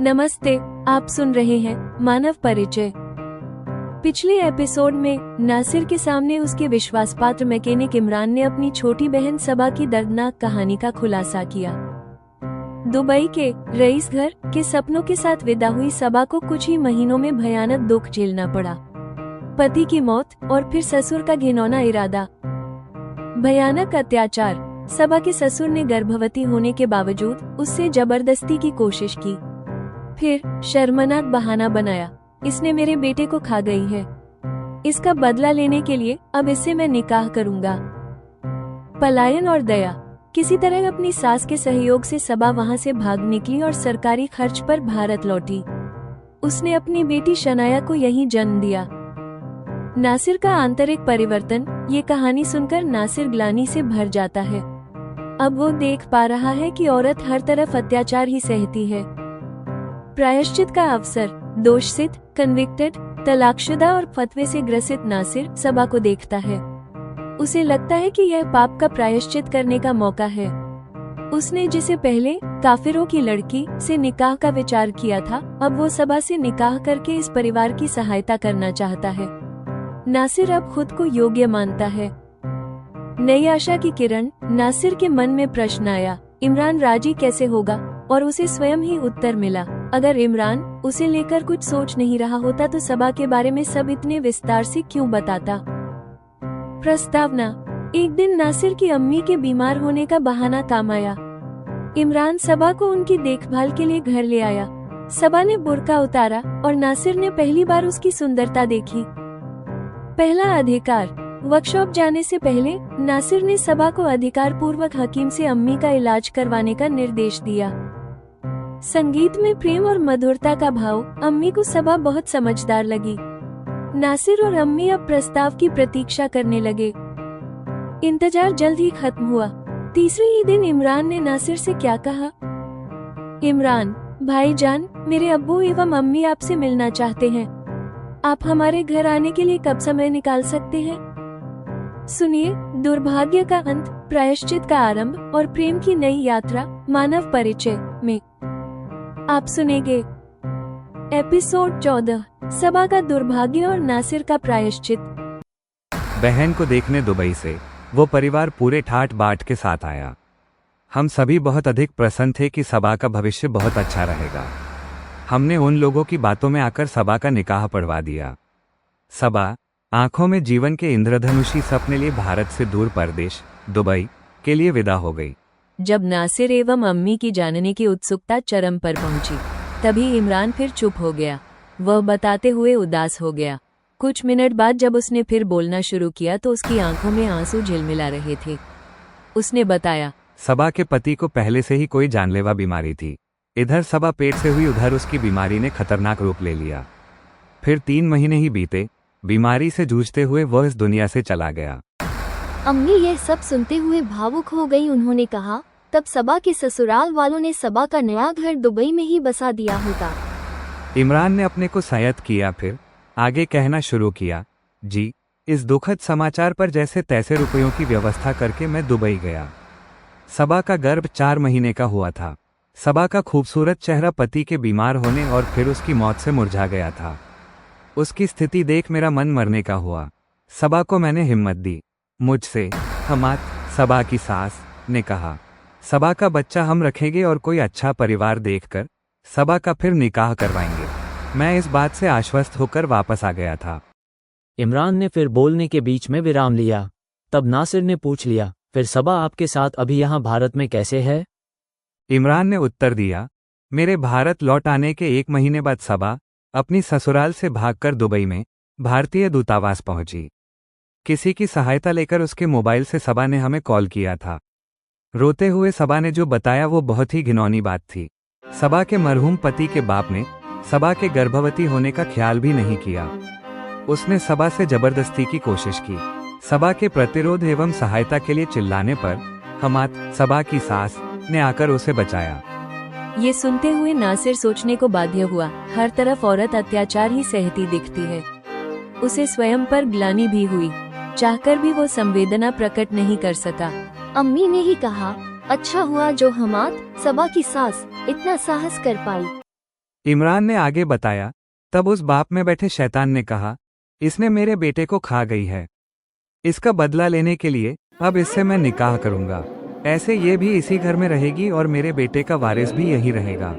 नमस्ते, आप सुन रहे हैं मानव परिचय। पिछले एपिसोड में नासिर के सामने उसके विश्वासपात्र मैकेनिक इमरान ने अपनी छोटी बहन सबा की दर्दनाक कहानी का खुलासा किया। दुबई के रईस घर के सपनों के साथ विदा हुई सबा को कुछ ही महीनों में भयानक दुख झेलना पड़ा। पति की मौत और फिर ससुर का घिनौना इरादा। भयानक अत्याचार। सबा के ससुर ने गर्भवती होने के बावजूद उससे जबरदस्ती की कोशिश की, फिर शर्मनाक बहाना बनाया, इसने मेरे बेटे को खा गई है, इसका बदला लेने के लिए अब इससे मैं निकाह करूंगा। पलायन और दया। किसी तरह अपनी सास के सहयोग से सबा वहां से भाग निकली और सरकारी खर्च पर भारत लौटी। उसने अपनी बेटी शनाया को यहीं जन्म दिया। नासिर का आंतरिक परिवर्तन। ये कहानी सुनकर नासिर ग्लानि से भर जाता है। अब वो देख पा रहा है कि औरत हर तरफ अत्याचार ही सहती है। प्रायश्चित का अवसर। दोषसिद्ध, कन्विक्टेड, तलाकशुदा और फतवे से ग्रसित नासिर सबा को देखता है। उसे लगता है कि यह पाप का प्रायश्चित करने का मौका है। उसने जिसे पहले काफिरों की लड़की से निकाह का विचार किया था, अब वो सबा से निकाह करके इस परिवार की सहायता करना चाहता है। नासिर अब खुद को योग्य मानता है। नई आशा की किरण। नासिर के मन में प्रश्न आया, इमरान राजी कैसे होगा, और उसे स्वयं ही उत्तर मिला। अगर इमरान उसे लेकर कुछ सोच नहीं रहा होता तो सबा के बारे में सब इतने विस्तार से क्यों बताता। प्रस्तावना। एक दिन नासिर की अम्मी के बीमार होने का बहाना काम आया। इमरान सबा को उनकी देखभाल के लिए घर ले आया। सबा ने बुर्का उतारा और नासिर ने पहली बार उसकी सुंदरता देखी। पहला अधिकार। वर्कशॉप जाने से पहले नासिर ने सबा को अधिकार पूर्वक हकीम से अम्मी का इलाज करवाने का निर्देश दिया। संगीत में प्रेम और मधुरता का भाव। अम्मी को सबा बहुत समझदार लगी। नासिर और अम्मी अब प्रस्ताव की प्रतीक्षा करने लगे। इंतजार जल्द ही खत्म हुआ। तीसरे ही दिन इमरान ने नासिर से क्या कहा। इमरान भाईजान, मेरे अब्बू एवं अम्मी आपसे मिलना चाहते हैं। आप हमारे घर आने के लिए कब समय निकाल सकते हैं। सुनिए, दुर्भाग्य का अंत, प्रायश्चित का आरंभ और प्रेम की नई यात्रा मानव परिचय में आप सुनेंगे। एपिसोड 14, सबा का दुर्भाग्य और नासिर का प्रायश्चित। बहन को देखने दुबई से वो परिवार पूरे ठाट बाट के साथ आया। हम सभी बहुत अधिक प्रसन्न थे कि सबा का भविष्य बहुत अच्छा रहेगा। हमने उन लोगों की बातों में आकर सबा का निकाह पढ़वा दिया। सबा आंखों में जीवन के इंद्रधनुषी सपने लिए भारत से दूर परदेश दुबई के लिए विदा हो गई। जब नासिर एवं अम्मी की जानने की उत्सुकता चरम पर पहुंची, तभी इमरान फिर चुप हो गया। वह बताते हुए उदास हो गया। कुछ मिनट बाद जब उसने फिर बोलना शुरू किया तो उसकी आंखों में आंसू झिलमिला रहे थे। उसने बताया, सबा के पति को पहले से ही कोई जानलेवा बीमारी थी। इधर सबा पेट से हुई, उधर उसकी बीमारी ने खतरनाक रूप ले लिया। फिर 3 महीने ही बीते, बीमारी से जूझते हुए वह इस दुनिया से चला गया। अम्मी यह सब सुनते हुए भावुक हो गई। उन्होंने कहा, तब सबा के ससुराल वालों ने सबा का नया घर दुबई में ही बसा दिया होगा। इमरान ने अपने को संयत किया, फिर आगे कहना शुरू किया, जी, इस दुखद समाचार पर जैसे तैसे रुपयों की व्यवस्था करके मैं दुबई गया। सबा का गर्भ 4 महीने का हुआ था। सबा का खूबसूरत चेहरा पति के बीमार होने और फिर उसकी मौत से मुरझा गया था। उसकी स्थिति देख मेरा मन मरने का हुआ। सबा को मैंने हिम्मत दी। मुझसे हमात सबा की सास ने कहा, सबा का बच्चा हम रखेंगे और कोई अच्छा परिवार देखकर सबा का फिर निकाह करवाएंगे। मैं इस बात से आश्वस्त होकर वापस आ गया था। इमरान ने फिर बोलने के बीच में विराम लिया। तब नासिर ने पूछ लिया, फिर सबा आपके साथ अभी यहाँ भारत में कैसे है। इमरान ने उत्तर दिया, मेरे भारत लौट आने के 1 महीने बाद सबा अपनी ससुराल से भागकर दुबई में भारतीय दूतावास पहुंची। किसी की सहायता लेकर उसके मोबाइल से सबा ने हमें कॉल किया था। रोते हुए सबा ने जो बताया वो बहुत ही घिनौनी बात थी। सबा के मरहूम पति के बाप ने सबा के गर्भवती होने का ख्याल भी नहीं किया। उसने सबा से जबरदस्ती की कोशिश की। सबा के प्रतिरोध एवं सहायता के लिए चिल्लाने पर हमात सबा की सास ने आकर उसे बचाया। ये सुनते हुए नासिर सोचने को बाध्य हुआ। हर तरफ औरत अत्याचार ही सहती दिखती है। उसे स्वयं पर ग्लानि भी हुई। चाहकर भी वो संवेदना प्रकट नहीं कर सका। अम्मी ने ही कहा, अच्छा हुआ जो हमात सबा की सास इतना साहस कर पाई। इमरान ने आगे बताया, तब उस बाप में बैठे शैतान ने कहा, इसने मेरे बेटे को खा गई है। इसका बदला लेने के लिए अब इससे मैं निकाह करूंगा। ऐसे ये भी इसी घर में रहेगी और मेरे बेटे का वारिस भी यही रहेगा।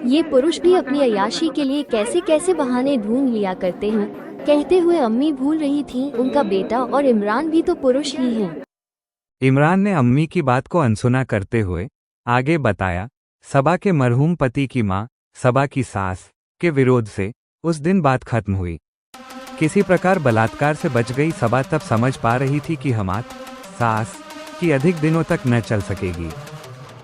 ये पुरुष भी अपनी अय्याशी के लिए कैसे कैसे बहाने ढूंढ लिया करते हैं। कहते हुए अम्मी भूल रही थीं उनका बेटा और इमरान भी तो पुरुष ही हैं। इमरान ने अम्मी की बात को अनसुना करते हुए आगे बताया, सबा के मरहूम पति की माँ सबा की सास के विरोध से उस दिन बात खत्म हुई। किसी प्रकार बलात्कार से बच गई सबा तब समझ पा रही थी कि हमाद सास की अधिक दिनों तक न चल सकेगी।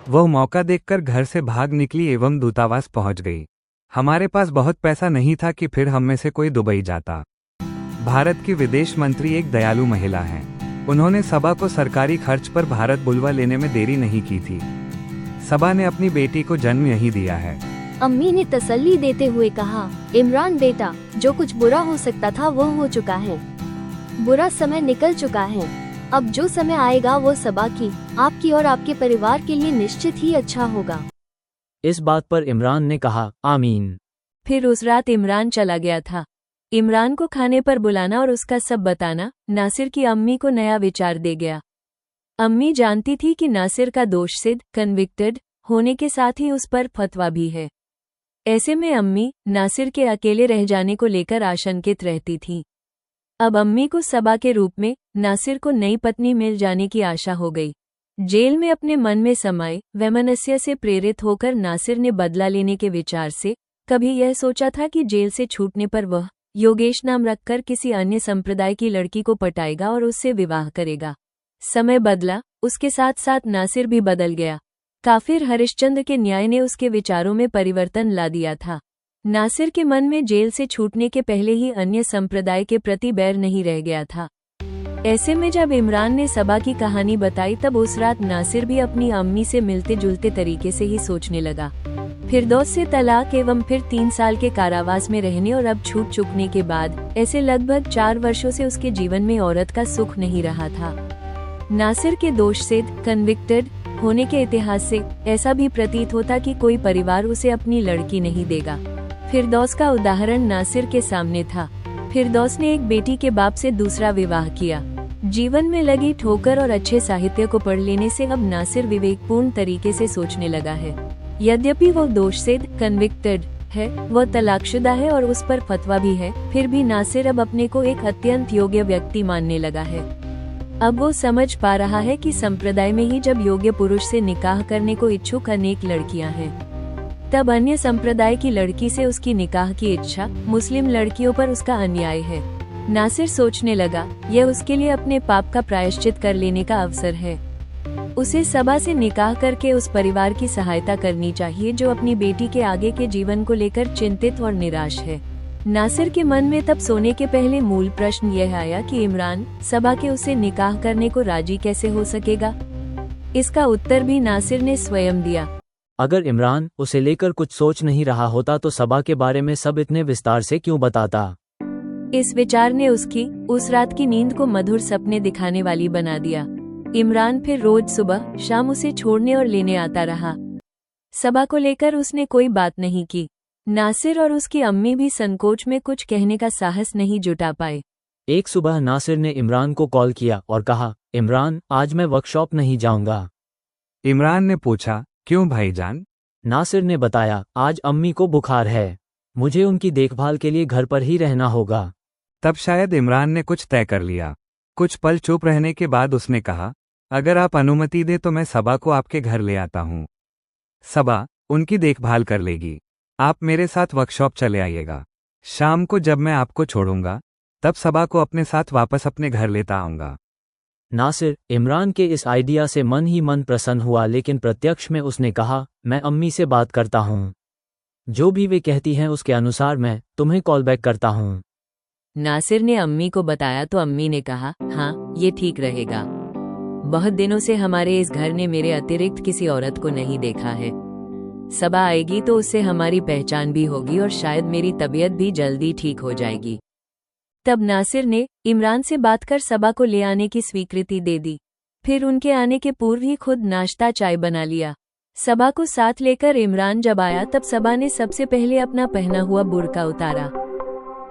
वह मौका देखकर घर से भाग निकली एवं दूतावास पहुंच गई। हमारे पास बहुत पैसा नहीं था कि फिर हम में से कोई दुबई जाता। भारत की विदेश मंत्री एक दयालु महिला हैं। उन्होंने सबा को सरकारी खर्च पर भारत बुलवा लेने में देरी नहीं की थी। सबा ने अपनी बेटी को जन्म यहीं दिया है। अम्मी ने तसल्ली देते हुए कहा, इमरान बेटा, जो कुछ बुरा हो सकता था वो हो चुका है। बुरा समय निकल चुका है। अब जो समय आएगा वो सबा की, आपकी और आपके परिवार के लिए निश्चित ही अच्छा होगा। इस बात पर इमरान ने कहा, आमीन। फिर उस रात इमरान चला गया था। इमरान को खाने पर बुलाना और उसका सब बताना नासिर की अम्मी को नया विचार दे गया। अम्मी जानती थी कि नासिर का दोषसिद्ध कन्विक्टेड होने के साथ ही उस पर फतवा भी है। ऐसे में अम्मी नासिर के अकेले रह जाने को लेकर आशंकित रहती थी। अब अम्मी को सबा के रूप में नासिर को नई पत्नी मिल जाने की आशा हो गई। जेल में अपने मन में समाये वैमनस्य से प्रेरित होकर नासिर ने बदला लेने के विचार से कभी यह सोचा था कि जेल से छूटने पर वह योगेश नाम रखकर किसी अन्य संप्रदाय की लड़की को पटाएगा और उससे विवाह करेगा। समय बदला, उसके साथ साथ नासिर भी बदल गया। काफिर हरिश्चंद्र के न्याय ने उसके विचारों में परिवर्तन ला दिया था। नासिर के मन में जेल से छूटने के पहले ही अन्य संप्रदाय के प्रति बैर नहीं रह गया था। ऐसे में जब इमरान ने सबा की कहानी बताई तब उस रात नासिर भी अपनी अम्मी से मिलते जुलते तरीके से ही सोचने लगा। फिरदौस से तलाक एवं फिर 3 साल के कारावास में रहने और अब छूट चुकने के बाद ऐसे लगभग 4 वर्षों से उसके जीवन में औरत का सुख नहीं रहा था। नासिर के दोषसिद्ध कन्विक्टेड होने के इतिहास से ऐसा भी प्रतीत होता कि कोई परिवार उसे अपनी लड़की नहीं देगा। फिरदौस का उदाहरण नासिर के सामने था। फिरदौस ने एक बेटी के बाप से दूसरा विवाह किया। जीवन में लगी ठोकर और अच्छे साहित्य को पढ़ लेने से अब नासिर विवेकपूर्ण तरीके से सोचने लगा है। यद्यपि वो दोषसिद्ध कन्विक्टेड है, वह तलाकशुदा है और उस पर फतवा भी है, फिर भी नासिर अब अपने को एक अत्यंत योग्य व्यक्ति मानने लगा है। अब वो समझ पा रहा है कि संप्रदाय में ही जब योग्य पुरुष से निकाह करने को इच्छुक अनेक लड़कियां हैं, तब अन्य संप्रदाय की लड़की से उसकी निकाह की इच्छा मुस्लिम लड़कियों पर उसका अन्याय है। नासिर सोचने लगा, यह उसके लिए अपने पाप का प्रायश्चित कर लेने का अवसर है। उसे सबा से निकाह करके उस परिवार की सहायता करनी चाहिए जो अपनी बेटी के आगे के जीवन को लेकर चिंतित और निराश है। नासिर के मन में तब सोने के पहले मूल प्रश्न यह आया कि इमरान सबा के उसे निकाह करने को राजी कैसे हो सकेगा। इसका उत्तर भी नासिर ने स्वयं दिया। अगर इमरान उसे लेकर कुछ सोच नहीं रहा होता तो सबा के बारे में सब इतने विस्तार से क्यों बताता। इस विचार ने उसकी उस रात की नींद को मधुर सपने दिखाने वाली बना दिया। इमरान फिर रोज सुबह शाम उसे छोड़ने और लेने आता रहा। सबा को लेकर उसने कोई बात नहीं की। नासिर और उसकी अम्मी भी संकोच में कुछ कहने का साहस नहीं जुटा पाए। एक सुबह नासिर ने इमरान को कॉल किया और कहा, इमरान, आज मैं वर्कशॉप नहीं जाऊंगा। इमरान ने पूछा, क्यों भाईजान? नासिर ने बताया, आज अम्मी को बुखार है, मुझे उनकी देखभाल के लिए घर पर ही रहना होगा। तब शायद इमरान ने कुछ तय कर लिया। कुछ पल चुप रहने के बाद उसने कहा, अगर आप अनुमति दे तो मैं सबा को आपके घर ले आता हूँ। सबा उनकी देखभाल कर लेगी। आप मेरे साथ वर्कशॉप चले आइएगा। शाम को जब मैं आपको छोड़ूंगा तब सबा को अपने साथ वापस अपने घर लेता आऊंगा। नासिर इमरान के इस आइडिया से मन ही मन प्रसन्न हुआ, लेकिन प्रत्यक्ष में उसने कहा, मैं अम्मी से बात करता हूँ, जो भी वे कहती हैं उसके अनुसार मैं तुम्हें कॉल बैक करता हूँ। नासिर ने अम्मी को बताया तो अम्मी ने कहा, हाँ ये ठीक रहेगा। बहुत दिनों से हमारे इस घर ने मेरे अतिरिक्त किसी औरत को नहीं देखा है। सबा आएगी तो उससे हमारी पहचान भी होगी और शायद मेरी तबीयत भी जल्दी ठीक हो जाएगी। तब नासिर ने इमरान से बात कर सबा को ले आने की स्वीकृति दे दी। फिर उनके आने के पूर्व ही खुद नाश्ता चाय बना लिया। सबा को साथ लेकर इमरान जब आया तब सबा ने सबसे पहले अपना पहना हुआ बुर्का उतारा।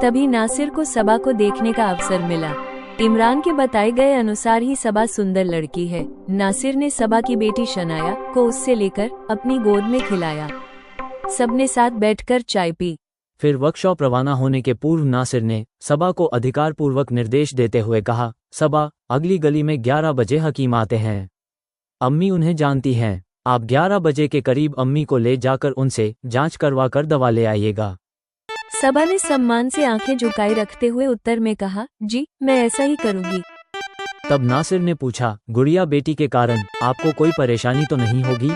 तभी नासिर को सबा को देखने का अवसर मिला। इमरान के बताए गए अनुसार ही सबा सुंदर लड़की है। नासिर ने सबा की बेटी शनाया को उससे लेकर अपनी गोद में खिलाया। सबने साथ बैठकर चाय पी। फिर वर्कशॉप रवाना होने के पूर्व नासिर ने सबा को अधिकारपूर्वक निर्देश देते हुए कहा, सबा, अगली गली में 11 बजे हकीम आते हैं। अम्मी उन्हें जानती हैं। आप 11 बजे के करीब अम्मी को ले जाकर उनसे जांच करवा कर दवा ले आइएगा। सबा ने सम्मान से आंखें झुकाए रखते हुए उत्तर में कहा, जी मैं ऐसा ही करूंगी। तब नासिर ने पूछा, गुड़िया बेटी के कारण आपको कोई परेशानी तो नहीं होगी?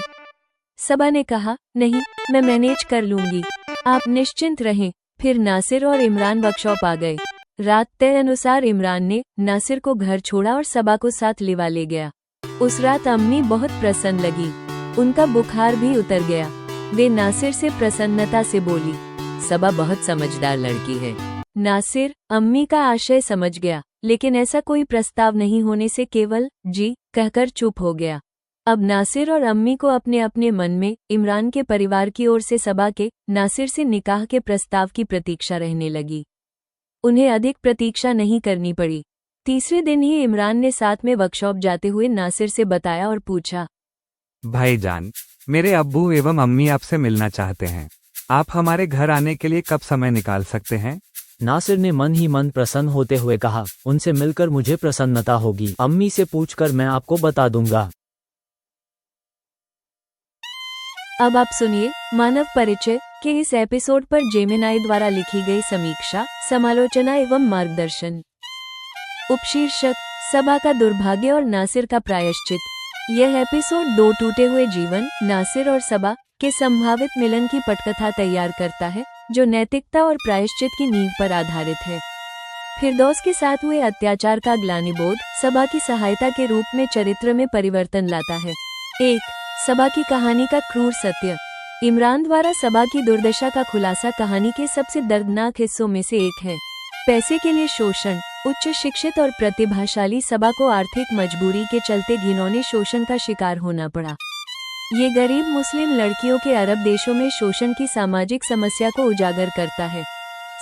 सबा ने कहा, नहीं, मैं मैनेज कर लूंगी, आप निश्चिंत रहें। फिर नासिर और इमरान वर्कशॉप आ गए। रात तय अनुसार इमरान ने नासिर को घर छोड़ा और सबा को साथ लिवा ले गया। उस रात अम्मी बहुत प्रसन्न लगी। उनका बुखार भी उतर गया। वे नासिर से प्रसन्नता से बोली, सबा बहुत समझदार लड़की है। नासिर अम्मी का आशय समझ गया, लेकिन ऐसा कोई प्रस्ताव नहीं होने से केवल जी कहकर चुप हो गया। अब नासिर और अम्मी को अपने अपने मन में इमरान के परिवार की ओर से सबा के नासिर से निकाह के प्रस्ताव की प्रतीक्षा रहने लगी। उन्हें अधिक प्रतीक्षा नहीं करनी पड़ी। तीसरे दिन ही इमरान ने साथ में वर्कशॉप जाते हुए नासिर से बताया और पूछा, भाईजान, मेरे अब्बू एवं अम्मी आपसे मिलना चाहते हैं। आप हमारे घर आने के लिए कब समय निकाल सकते हैं? नासिर ने मन ही मन प्रसन्न होते हुए कहा, उनसे मिलकर मुझे प्रसन्नता होगी। अम्मी से पूछकर मैं आपको बता दूंगा। अब आप सुनिए मानव परिचय के इस एपिसोड पर जेमिनाई द्वारा लिखी गई समीक्षा, समालोचना एवं मार्गदर्शन। उपशीर्षक, सबा का दुर्भाग्य और नासिर का प्रायश्चित। यह एपिसोड दो टूटे हुए जीवन, नासिर और सबा के संभावित मिलन की पटकथा तैयार करता है, जो नैतिकता और प्रायश्चित की नींव पर आधारित है। फिरदौस के साथ हुए अत्याचार का ग्लानिबोध सबा की सहायता के रूप में चरित्र में परिवर्तन लाता है। 1. सबा की कहानी का क्रूर सत्य। इमरान द्वारा सबा की दुर्दशा का खुलासा कहानी के सबसे दर्दनाक हिस्सों में से एक है। पैसे के लिए शोषण। उच्च शिक्षित और प्रतिभाशाली सबा को आर्थिक मजबूरी के चलते घिनौने शोषण का शिकार होना पड़ा। ये गरीब मुस्लिम लड़कियों के अरब देशों में शोषण की सामाजिक समस्या को उजागर करता है।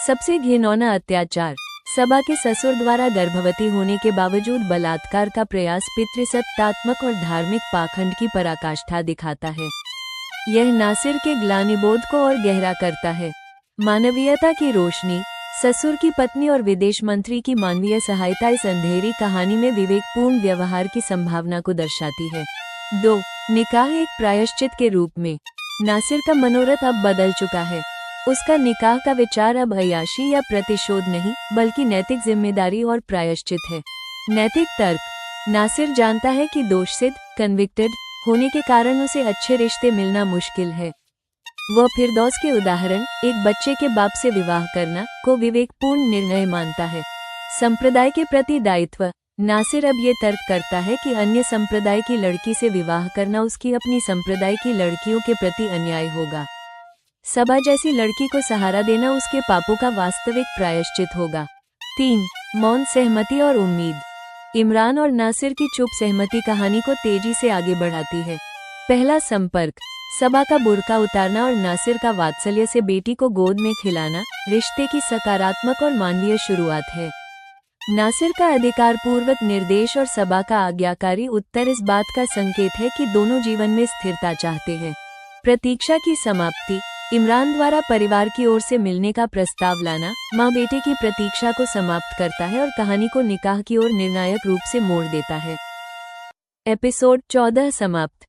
सबसे घिनौना अत्याचार, सबा के ससुर द्वारा गर्भवती होने के बावजूद बलात्कार का प्रयास पितृसत्तात्मक और धार्मिक पाखंड की पराकाष्ठा दिखाता है। यह नासिर के ग्लानिबोध को और गहरा करता है। मानवीयता की रोशनी। ससुर की पत्नी और विदेश मंत्री की मानवीय सहायता इस अंधेरी कहानी में विवेकपूर्ण व्यवहार की संभावना को दर्शाती है। 2. निकाह एक प्रायश्चित के रूप में। नासिर का मनोरथ अब बदल चुका है। उसका निकाह का विचार अब अय्याशी या प्रतिशोध नहीं, बल्कि नैतिक जिम्मेदारी और प्रायश्चित है। नैतिक तर्क। नासिर जानता है कि दोषसिद्ध कन्विक्टेड होने के कारण उसे अच्छे रिश्ते मिलना मुश्किल है। वह फिरदौस के उदाहरण, एक बच्चे के बाप से विवाह करना, को विवेकपूर्ण निर्णय मानता है। संप्रदाय के प्रति दायित्व। नासिर अब ये तर्क करता है कि अन्य संप्रदाय की लड़की से विवाह करना उसकी अपनी संप्रदाय की लड़कियों के प्रति अन्याय होगा। सबा जैसी लड़की को सहारा देना उसके पापों का वास्तविक प्रायश्चित होगा। 3. मौन सहमति और उम्मीद। इमरान और नासिर की चुप सहमति कहानी को तेजी से आगे बढ़ाती है। पहला संपर्क, सबा का बुर्का उतारना और नासिर का वात्सल्य से बेटी को गोद में खिलाना रिश्ते की सकारात्मक और मानवीय शुरुआत है। नासिर का अधिकारपूर्वक निर्देश और सबा का आज्ञाकारी उत्तर इस बात का संकेत है कि दोनों जीवन में स्थिरता चाहते हैं। प्रतीक्षा की समाप्ति। इमरान द्वारा परिवार की ओर से मिलने का प्रस्ताव लाना माँ बेटे की प्रतीक्षा को समाप्त करता है और कहानी को निकाह की ओर निर्णायक रूप से मोड़ देता है। एपिसोड 14 समाप्त।